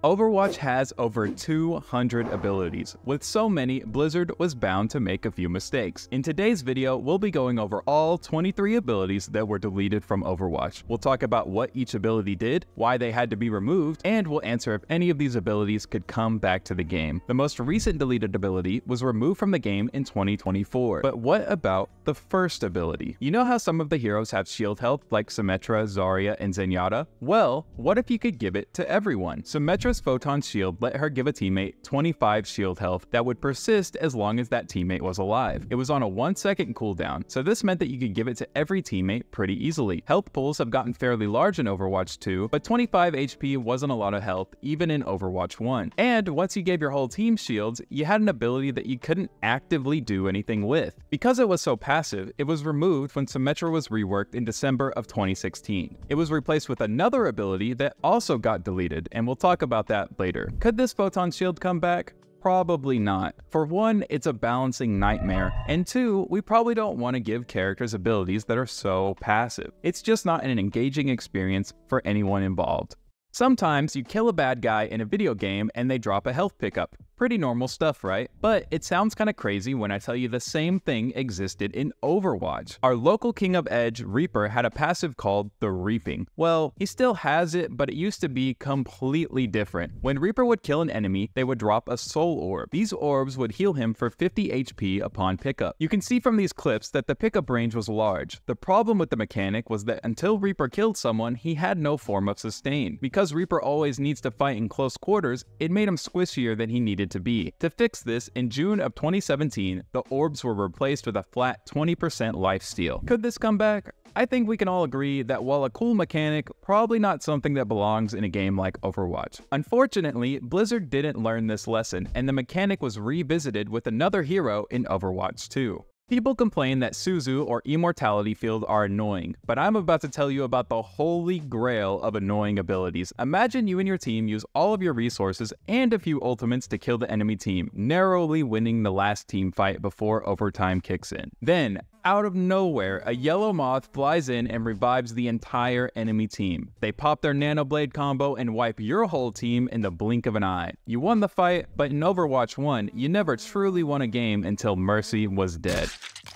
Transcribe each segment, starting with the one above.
Overwatch has over 200 abilities. With so many, Blizzard was bound to make a few mistakes. In today's video, we'll be going over all 23 abilities that were deleted from Overwatch. We'll talk about what each ability did, why they had to be removed, and we'll answer if any of these abilities could come back to the game. The most recent deleted ability was removed from the game in 2024. But what about the first ability? You know how some of the heroes have shield health like Symmetra, Zarya, and Zenyatta? Well, what if you could give it to everyone? Symmetra's Photon Shield let her give a teammate 25 shield health that would persist as long as that teammate was alive. It was on a 1-second cooldown, so this meant that you could give it to every teammate pretty easily. Health pools have gotten fairly large in Overwatch 2, but 25 HP wasn't a lot of health even in Overwatch 1. And once you gave your whole team shields, you had an ability that you couldn't actively do anything with. Because it was so passive, it was removed when Symmetra was reworked in December of 2016. It was replaced with another ability that also got deleted, and we'll talk about that later. Could this Photon Shield come back? Probably not. For one, it's a balancing nightmare, and two, we probably don't want to give characters abilities that are so passive. It's just not an engaging experience for anyone involved. Sometimes you kill a bad guy in a video game and they drop a health pickup. Pretty normal stuff, right? But it sounds kind of crazy when I tell you the same thing existed in Overwatch. Our local King of Edge, Reaper, had a passive called the Reaping. Well, he still has it, but it used to be completely different. When Reaper would kill an enemy, they would drop a soul orb. These orbs would heal him for 50 HP upon pickup. You can see from these clips that the pickup range was large. The problem with the mechanic was that until Reaper killed someone, he had no form of sustain. Because Reaper always needs to fight in close quarters, it made him squishier than he needed to be. To fix this, in June of 2017, the orbs were replaced with a flat 20% lifesteal. Could this come back? I think we can all agree that while a cool mechanic, probably not something that belongs in a game like Overwatch. Unfortunately, Blizzard didn't learn this lesson, and the mechanic was revisited with another hero in Overwatch 2. People complain that Suzu or Immortality Field are annoying, but I'm about to tell you about the holy grail of annoying abilities. Imagine you and your team use all of your resources and a few ultimates to kill the enemy team, narrowly winning the last team fight before overtime kicks in. Then, out of nowhere, a yellow moth flies in and revives the entire enemy team. They pop their Nano Blade combo and wipe your whole team in the blink of an eye. You won the fight, but in Overwatch 1, you never truly won a game until Mercy was dead.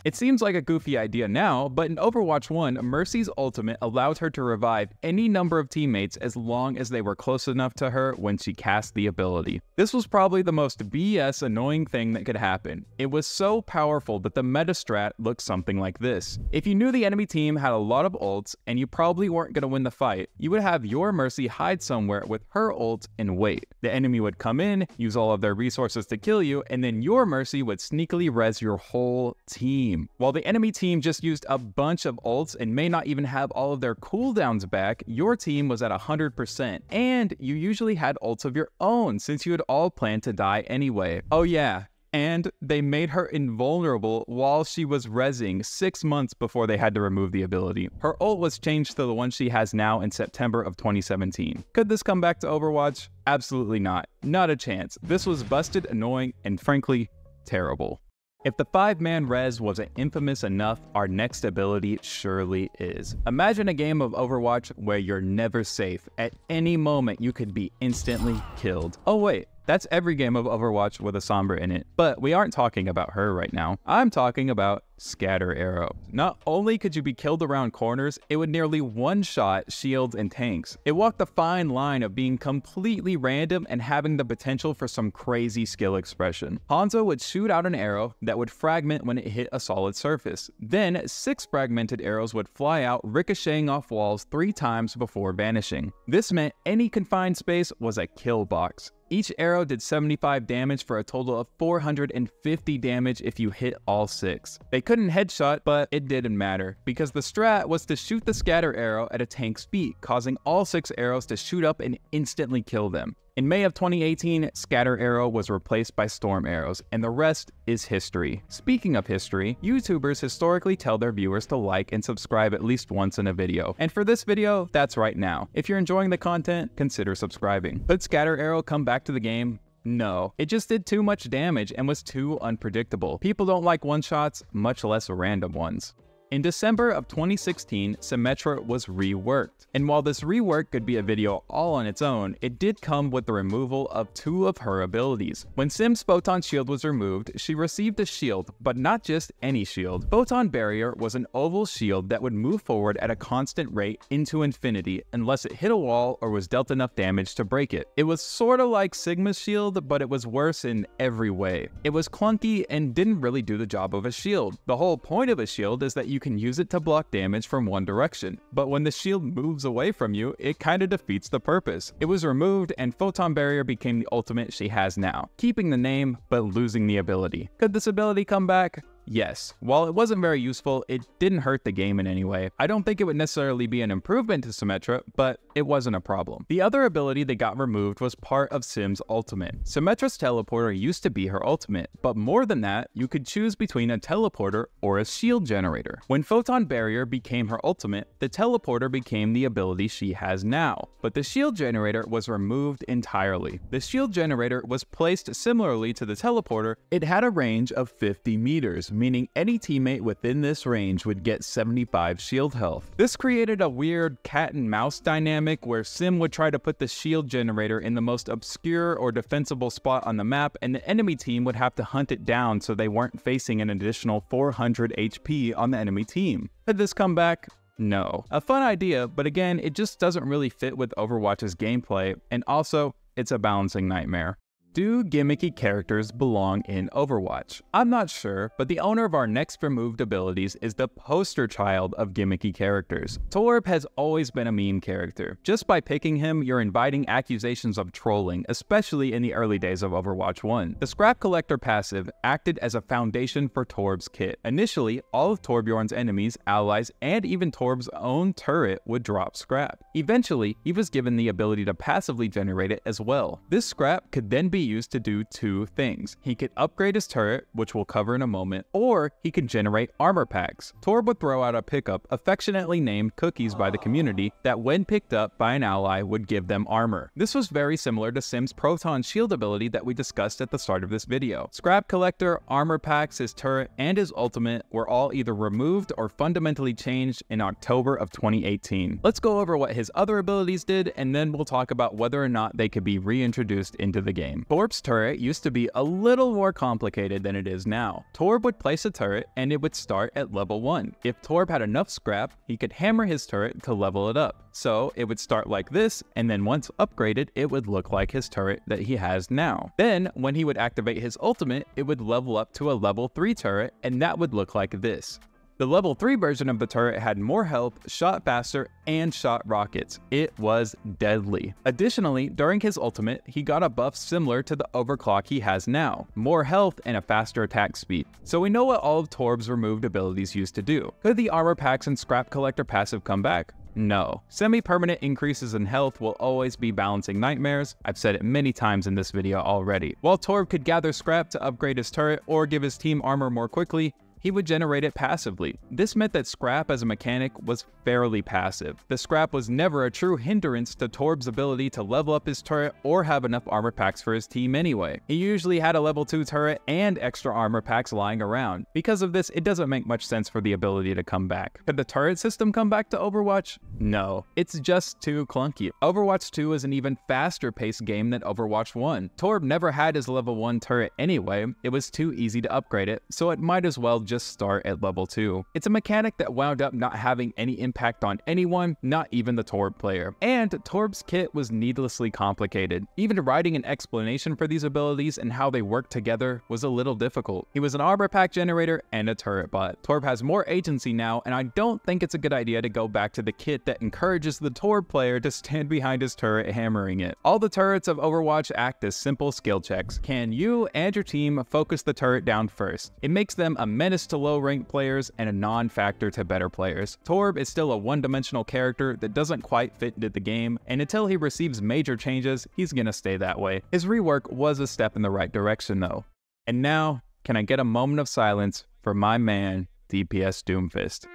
It seems like a goofy idea now, but in Overwatch 1, Mercy's ultimate allowed her to revive any number of teammates as long as they were close enough to her when she cast the ability. This was probably the most BS annoying thing that could happen. It was so powerful that the meta strat looked something like this. If you knew the enemy team had a lot of ults and you probably weren't going to win the fight, you would have your Mercy hide somewhere with her ult and wait. The enemy would come in, use all of their resources to kill you, and then your Mercy would sneakily res your whole team. While the enemy team just used a bunch of ults and may not even have all of their cooldowns back, your team was at 100%, and you usually had ults of your own since you had all planned to die anyway. Oh yeah, and they made her invulnerable while she was rezzing 6 months before they had to remove the ability. Her ult was changed to the one she has now in September of 2017. Could this come back to Overwatch? Absolutely not. Not a chance. This was busted, annoying, and frankly, terrible. If the 5-man res wasn't infamous enough, our next ability surely is. Imagine a game of Overwatch where you're never safe. At any moment, you could be instantly killed. Oh wait, that's every game of Overwatch with a Sombra in it. But we aren't talking about her right now. I'm talking about Scatter Arrow. Not only could you be killed around corners, it would nearly one-shot shields and tanks. It walked the fine line of being completely random and having the potential for some crazy skill expression. Hanzo would shoot out an arrow that would fragment when it hit a solid surface. Then 6 fragmented arrows would fly out, ricocheting off walls 3 times before vanishing. This meant any confined space was a kill box. Each arrow did 75 damage for a total of 450 damage if you hit all 6. They couldn't headshot, but it didn't matter, because the strat was to shoot the scatter arrow at a tank's feet, causing all 6 arrows to shoot up and instantly kill them. In May of 2018, Scatter Arrow was replaced by Storm Arrows, and the rest is history. Speaking of history, YouTubers historically tell their viewers to like and subscribe at least once in a video. And for this video, that's right now. If you're enjoying the content, consider subscribing. Could Scatter Arrow come back to the game? No, it just did too much damage and was too unpredictable. People don't like one-shots, much less random ones. In December of 2016, Symmetra was reworked. And while this rework could be a video all on its own, it did come with the removal of 2 of her abilities. When Sim's Photon Shield was removed, she received a shield, but not just any shield. Photon Barrier was an oval shield that would move forward at a constant rate into infinity unless it hit a wall or was dealt enough damage to break it. It was sorta like Sigma's shield, but it was worse in every way. It was clunky and didn't really do the job of a shield. The whole point of a shield is that you can use it to block damage from one direction, but when the shield moves away from you, it kinda defeats the purpose. It was removed and Photon Barrier became the ultimate she has now, keeping the name but losing the ability. Could this ability come back? Yes. While it wasn't very useful, it didn't hurt the game in any way. I don't think it would necessarily be an improvement to Symmetra, but it wasn't a problem. The other ability that got removed was part of Sim's ultimate. Symmetra's teleporter used to be her ultimate, but more than that, you could choose between a teleporter or a shield generator. When Photon Barrier became her ultimate, the teleporter became the ability she has now, but the shield generator was removed entirely. The shield generator was placed similarly to the teleporter. It had a range of 50 meters, meaning any teammate within this range would get 75 shield health. This created a weird cat and mouse dynamic where Sim would try to put the shield generator in the most obscure or defensible spot on the map, and the enemy team would have to hunt it down so they weren't facing an additional 400 HP on the enemy team. Could this come back? No. A fun idea, but again, it just doesn't really fit with Overwatch's gameplay, and also, it's a balancing nightmare. Do gimmicky characters belong in Overwatch? I'm not sure, but the owner of our next removed abilities is the poster child of gimmicky characters. Torb has always been a meme character. Just by picking him, you're inviting accusations of trolling, especially in the early days of Overwatch 1. The Scrap Collector passive acted as a foundation for Torb's kit. Initially, all of Torbjorn's enemies, allies, and even Torb's own turret would drop scrap. Eventually, he was given the ability to passively generate it as well. This scrap could then be used to do 2 things. He could upgrade his turret, which we'll cover in a moment, or he could generate armor packs. Torb would throw out a pickup affectionately named Cookies by the community that when picked up by an ally would give them armor. This was very similar to Sim's Proton Shield ability that we discussed at the start of this video. Scrap Collector, armor packs, his turret, and his ultimate were all either removed or fundamentally changed in October of 2018. Let's go over what his other abilities did, and then we'll talk about whether or not they could be reintroduced into the game. Torb's turret used to be a little more complicated than it is now. Torb would place a turret and it would start at level 1. If Torb had enough scrap, he could hammer his turret to level it up. So it would start like this, and then once upgraded, it would look like his turret that he has now. Then, when he would activate his ultimate, it would level up to a level 3 turret, and that would look like this. The level 3 version of the turret had more health, shot faster, and shot rockets. It was deadly. Additionally, during his ultimate, he got a buff similar to the overclock he has now, more health and a faster attack speed. So we know what all of Torb's removed abilities used to do. Could the armor packs and Scrap Collector passive come back? No. Semi-permanent increases in health will always be balancing nightmares. I've said it many times in this video already. While Torb could gather scrap to upgrade his turret or give his team armor more quickly, he would generate it passively. This meant that scrap as a mechanic was fairly passive. The scrap was never a true hindrance to Torb's ability to level up his turret or have enough armor packs for his team anyway. He usually had a level 2 turret and extra armor packs lying around. Because of this, it doesn't make much sense for the ability to come back. Could the turret system come back to Overwatch? No. It's just too clunky. Overwatch 2 is an even faster paced game than Overwatch 1. Torb never had his level 1 turret anyway. It was too easy to upgrade it, so it might as well just start at level 2. It's a mechanic that wound up not having any impact on anyone, not even the Torb player. And Torb's kit was needlessly complicated. Even writing an explanation for these abilities and how they work together was a little difficult. He was an armor pack generator and a turret bot. Torb has more agency now, and I don't think it's a good idea to go back to the kit that encourages the Torb player to stand behind his turret hammering it. All the turrets of Overwatch act as simple skill checks. Can you and your team focus the turret down first? It makes them a menace to low-ranked players and a non-factor to better players. Torb is still a one-dimensional character that doesn't quite fit into the game, and until he receives major changes, he's gonna stay that way. His rework was a step in the right direction though. And now, can I get a moment of silence for my man, DPS Doomfist?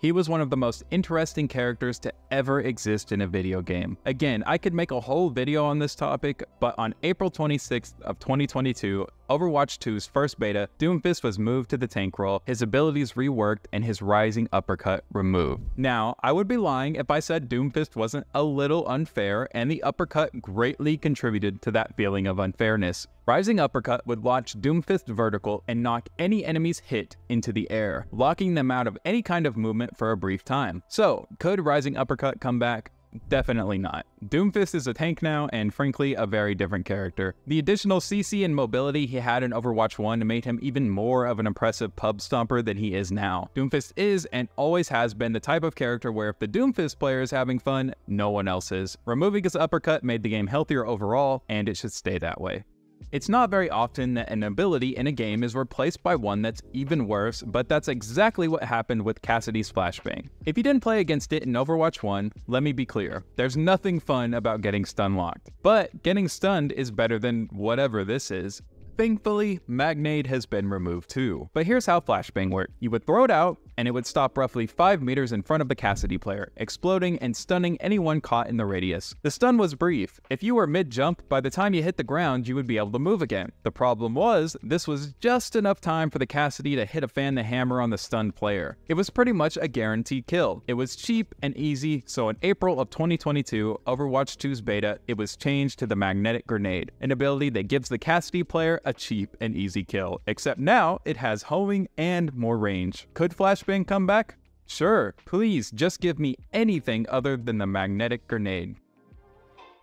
He was one of the most interesting characters to ever exist in a video game. Again, I could make a whole video on this topic, but on April 26th of 2022, Overwatch 2's first beta, Doomfist was moved to the tank role, his abilities reworked, and his rising uppercut removed. Now, I would be lying if I said Doomfist wasn't a little unfair, and the uppercut greatly contributed to that feeling of unfairness. Rising Uppercut would launch Doomfist vertical and knock any enemy's hit into the air, locking them out of any kind of movement for a brief time. So, could Rising Uppercut come back? Definitely not. Doomfist is a tank now, and frankly, a very different character. The additional CC and mobility he had in Overwatch 1 made him even more of an impressive pub stomper than he is now. Doomfist is, and always has been, the type of character where if the Doomfist player is having fun, no one else is. Removing his uppercut made the game healthier overall, and it should stay that way. It's not very often that an ability in a game is replaced by one that's even worse, but that's exactly what happened with Cassidy's Flashbang. If you didn't play against it in Overwatch 1, let me be clear, there's nothing fun about getting stun locked. But getting stunned is better than whatever this is. Thankfully, Magnade has been removed too. But here's how Flashbang worked. You would throw it out, and it would stop roughly 5 meters in front of the Cassidy player, exploding and stunning anyone caught in the radius. The stun was brief. If you were mid-jump, by the time you hit the ground, you would be able to move again. The problem was, this was just enough time for the Cassidy to hit a fan the hammer on the stunned player. It was pretty much a guaranteed kill. It was cheap and easy, so in April of 2022, Overwatch 2's beta, it was changed to the Magnetic Grenade, an ability that gives the Cassidy player a cheap and easy kill, except now it has homing and more range. Could Flashbang come back? Sure, please just give me anything other than the Magnetic Grenade.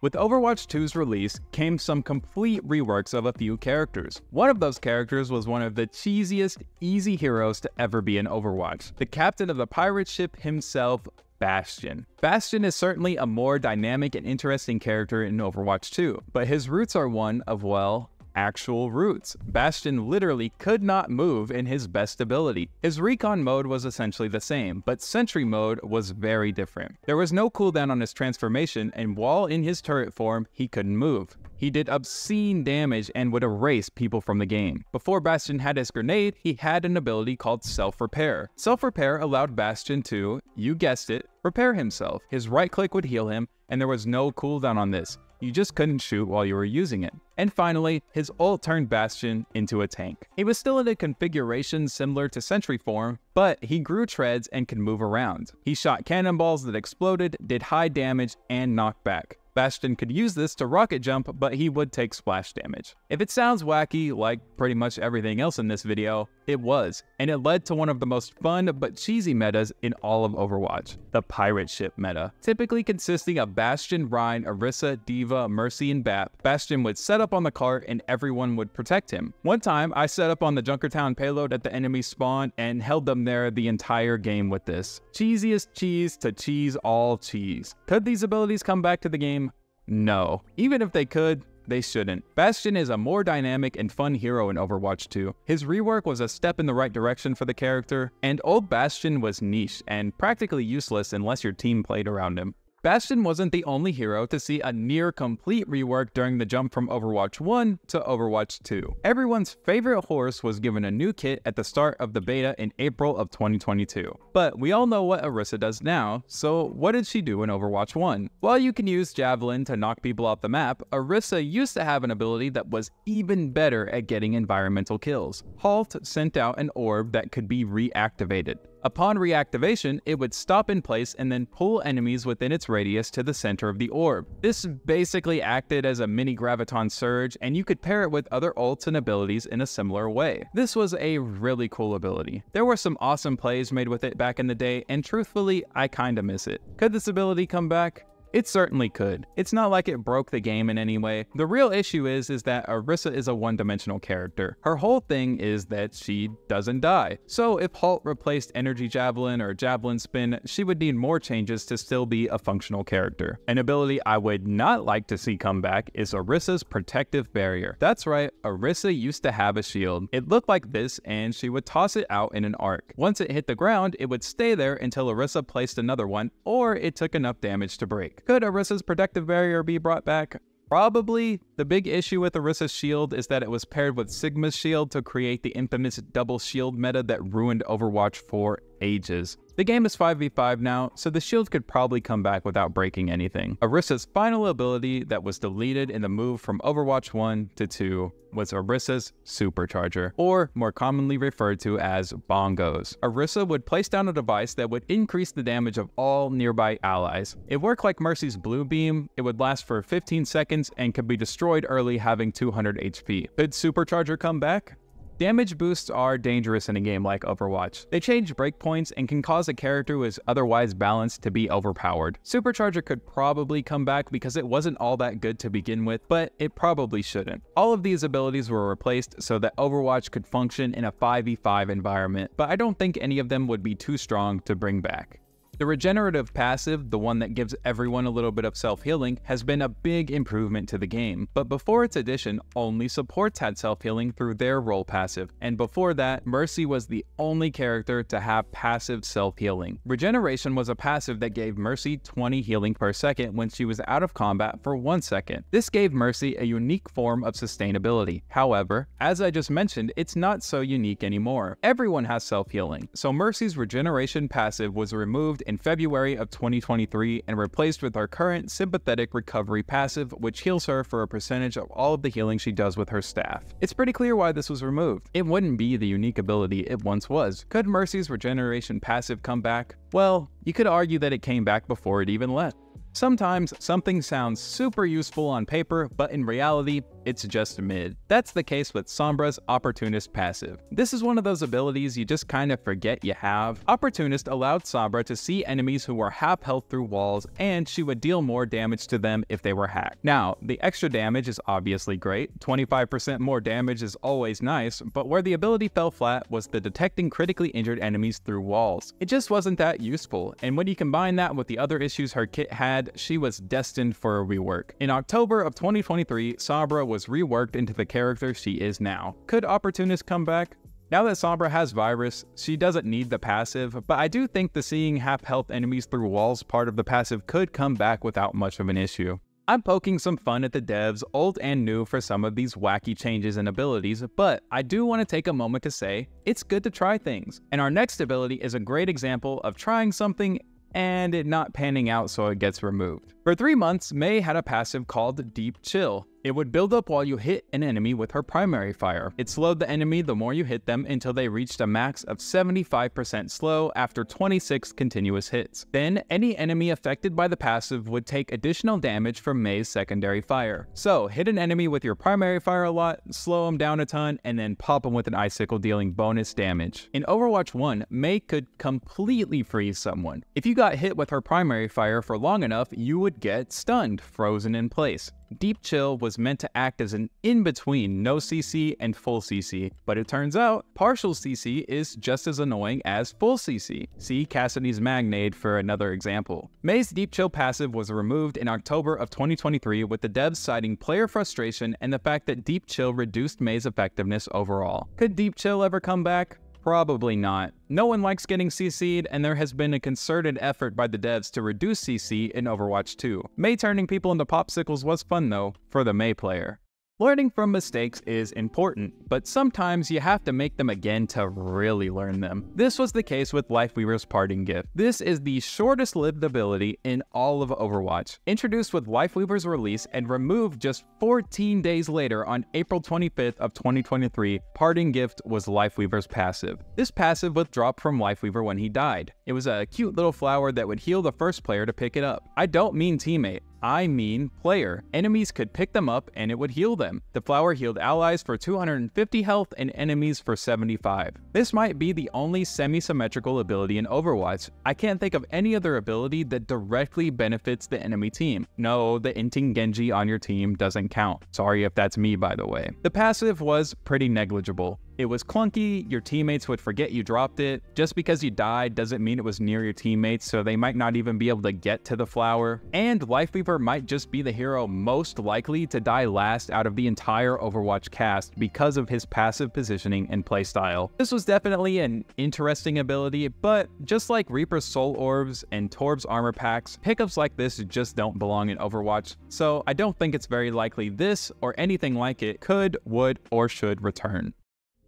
With Overwatch 2's release came some complete reworks of a few characters. One of those characters was one of the cheesiest, easy heroes to ever be in Overwatch, the captain of the pirate ship himself, Bastion. Bastion is certainly a more dynamic and interesting character in Overwatch 2, but his roots are one of, well, actual roots. Bastion literally could not move in his best ability. His recon mode was essentially the same, but sentry mode was very different. There was no cooldown on his transformation, and while in his turret form, he couldn't move. He did obscene damage and would erase people from the game. Before Bastion had his grenade, he had an ability called Self-Repair. Self-Repair allowed Bastion to, you guessed it, repair himself. His right click would heal him, and there was no cooldown on this. You just couldn't shoot while you were using it. And finally, his ult turned Bastion into a tank. He was still in a configuration similar to Sentry form, but he grew treads and could move around. He shot cannonballs that exploded, did high damage, and knocked back. Bastion could use this to rocket jump, but he would take splash damage. If it sounds wacky, like pretty much everything else in this video, it was, and it led to one of the most fun but cheesy metas in all of Overwatch, the pirate ship meta. Typically consisting of Bastion, Rein, Orisa, D.Va, Mercy, and Bap, Bastion would set up on the cart and everyone would protect him. One time, I set up on the Junkertown payload at the enemy spawn and held them there the entire game with this. Cheesiest cheese to cheese all cheese. Could these abilities come back to the game? No. Even if they could, they shouldn't. Bastion is a more dynamic and fun hero in Overwatch 2. His rework was a step in the right direction for the character, and old Bastion was niche and practically useless unless your team played around him. Bastion wasn't the only hero to see a near-complete rework during the jump from Overwatch 1 to Overwatch 2. Everyone's favorite horse was given a new kit at the start of the beta in April of 2022. But we all know what Orisa does now, so what did she do in Overwatch 1? While you can use Javelin to knock people off the map, Orisa used to have an ability that was even better at getting environmental kills. Halt sent out an orb that could be reactivated. Upon reactivation, it would stop in place and then pull enemies within its radius to the center of the orb. This basically acted as a mini graviton surge, and you could pair it with other ults and abilities in a similar way. This was a really cool ability. There were some awesome plays made with it back in the day, and truthfully, I kinda miss it. Could this ability come back? It certainly could. It's not like it broke the game in any way. The real issue is that Orisa is a one-dimensional character. Her whole thing is that she doesn't die. So if Halt replaced Energy Javelin or Javelin Spin, she would need more changes to still be a functional character. An ability I would not like to see come back is Orisa's Protective Barrier. That's right, Orisa used to have a shield. It looked like this, and she would toss it out in an arc. Once it hit the ground, it would stay there until Orisa placed another one, or it took enough damage to break. Could Orisa's Protective Barrier be brought back? Probably. The big issue with Orisa's shield is that it was paired with Sigma's shield to create the infamous double shield meta that ruined Overwatch for ages. The game is 5v5 now, so the shield could probably come back without breaking anything. Orissa's final ability that was deleted in the move from Overwatch 1 to 2 was Orissa's Supercharger, or more commonly referred to as bongos. Orissa would place down a device that would increase the damage of all nearby allies. It worked like Mercy's blue beam. It would last for 15 seconds and could be destroyed early, having 200 HP. Could Supercharger come back? Damage boosts are dangerous in a game like Overwatch. They change breakpoints and can cause a character who is otherwise balanced to be overpowered. Supercharger could probably come back because it wasn't all that good to begin with, but it probably shouldn't. All of these abilities were replaced so that Overwatch could function in a 5v5 environment, but I don't think any of them would be too strong to bring back. The regenerative passive, the one that gives everyone a little bit of self-healing, has been a big improvement to the game, but before its addition, only supports had self-healing through their role passive, and before that, Mercy was the only character to have passive self-healing. Regeneration was a passive that gave Mercy 20 healing per second when she was out of combat for 1 second. This gave Mercy a unique form of sustainability. However, as I just mentioned, it's not so unique anymore. Everyone has self-healing, so Mercy's regeneration passive was removed in February of 2023 and replaced with our current sympathetic recovery passive, which heals her for a percentage of all of the healing she does with her staff. It's pretty clear why this was removed. It wouldn't be the unique ability it once was. Could Mercy's regeneration passive come back? Well, you could argue that it came back before it even left. Sometimes something sounds super useful on paper, but in reality, it's just mid. That's the case with Sombra's Opportunist passive. This is one of those abilities you just kind of forget you have. Opportunist allowed Sombra to see enemies who were half health through walls, and she would deal more damage to them if they were hacked. Now, the extra damage is obviously great. 25% more damage is always nice, but where the ability fell flat was the detecting critically injured enemies through walls. It just wasn't that useful, and when you combine that with the other issues her kit had, she was destined for a rework. In October of 2023, Sombra was reworked into the character she is now. Could Opportunist come back? Now that Sombra has Virus, she doesn't need the passive, but I do think the seeing half-health enemies through walls part of the passive could come back without much of an issue. I'm poking some fun at the devs, old and new, for some of these wacky changes and abilities, but I do want to take a moment to say, it's good to try things. And our next ability is a great example of trying something and it not panning out so it gets removed. For 3 months, Mei had a passive called Deep Chill. It would build up while you hit an enemy with her primary fire. It slowed the enemy the more you hit them until they reached a max of 75% slow after 26 continuous hits. Then, any enemy affected by the passive would take additional damage from Mei's secondary fire. So, hit an enemy with your primary fire a lot, slow them down a ton, and then pop them with an icicle dealing bonus damage. In Overwatch 1, Mei could completely freeze someone. If you got hit with her primary fire for long enough, you would get stunned, frozen in place. Deep Chill was meant to act as an in-between no CC and full CC, but it turns out partial CC is just as annoying as full CC. See Cassidy's Magnade for another example. Mei's Deep Chill passive was removed in October of 2023 with the devs citing player frustration and the fact that Deep Chill reduced Mei's effectiveness overall. Could Deep Chill ever come back? Probably not. No one likes getting CC'd, and there has been a concerted effort by the devs to reduce CC in Overwatch 2. Mei turning people into popsicles was fun though, for the Mei player. Learning from mistakes is important, but sometimes you have to make them again to really learn them. This was the case with Lifeweaver's Parting Gift. This is the shortest lived ability in all of Overwatch. Introduced with Lifeweaver's release and removed just 14 days later on April 25th of 2023, Parting Gift was Lifeweaver's passive. This passive would drop from Lifeweaver when he died. It was a cute little flower that would heal the first player to pick it up. I don't mean teammate. I mean player. Enemies could pick them up and it would heal them. The flower healed allies for 250 health and enemies for 75. This might be the only semi-symmetrical ability in Overwatch. I can't think of any other ability that directly benefits the enemy team. No, the inting Genji on your team doesn't count. Sorry if that's me, by the way. The passive was pretty negligible. It was clunky, your teammates would forget you dropped it. Just because you died doesn't mean it was near your teammates, so they might not even be able to get to the flower. And Lifeweaver might just be the hero most likely to die last out of the entire Overwatch cast because of his passive positioning and playstyle. This was definitely an interesting ability, but just like Reaper's Soul Orbs and Torb's armor packs, pickups like this just don't belong in Overwatch, so I don't think it's very likely this or anything like it could, would, or should return.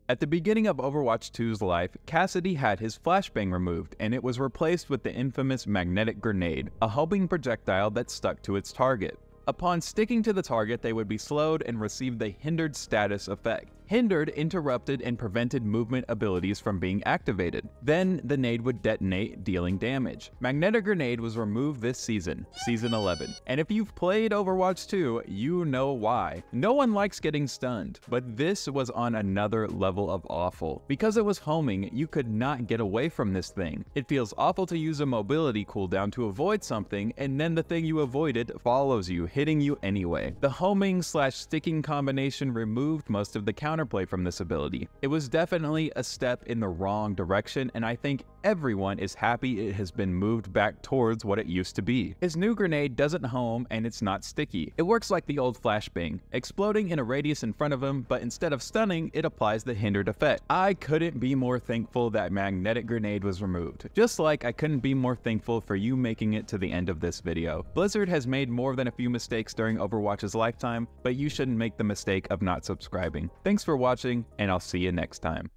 At the beginning of Overwatch 2's life, Cassidy had his flashbang removed, and it was replaced with the infamous magnetic grenade, a homing projectile that stuck to its target. Upon sticking to the target, they would be slowed and receive the hindered status effect. Hindered interrupted and prevented movement abilities from being activated. Then the nade would detonate, dealing damage. Magnetic Grenade was removed this season, Season 11. And if you've played Overwatch 2, you know why. No one likes getting stunned, but this was on another level of awful. Because it was homing, you could not get away from this thing. It feels awful to use a mobility cooldown to avoid something, and then the thing you avoided follows you, hitting you anyway. The homing/sticking combination removed most of the counterplay from this ability. It was definitely a step in the wrong direction, and I think everyone is happy it has been moved back towards what it used to be. His new grenade doesn't home and it's not sticky. It works like the old flashbang, exploding in a radius in front of him, but instead of stunning, it applies the hindered effect. I couldn't be more thankful that Magnetic Grenade was removed, just like I couldn't be more thankful for you making it to the end of this video. Blizzard has made more than a few mistakes during Overwatch's lifetime, but you shouldn't make the mistake of not subscribing. Thanks for watching, and I'll see you next time.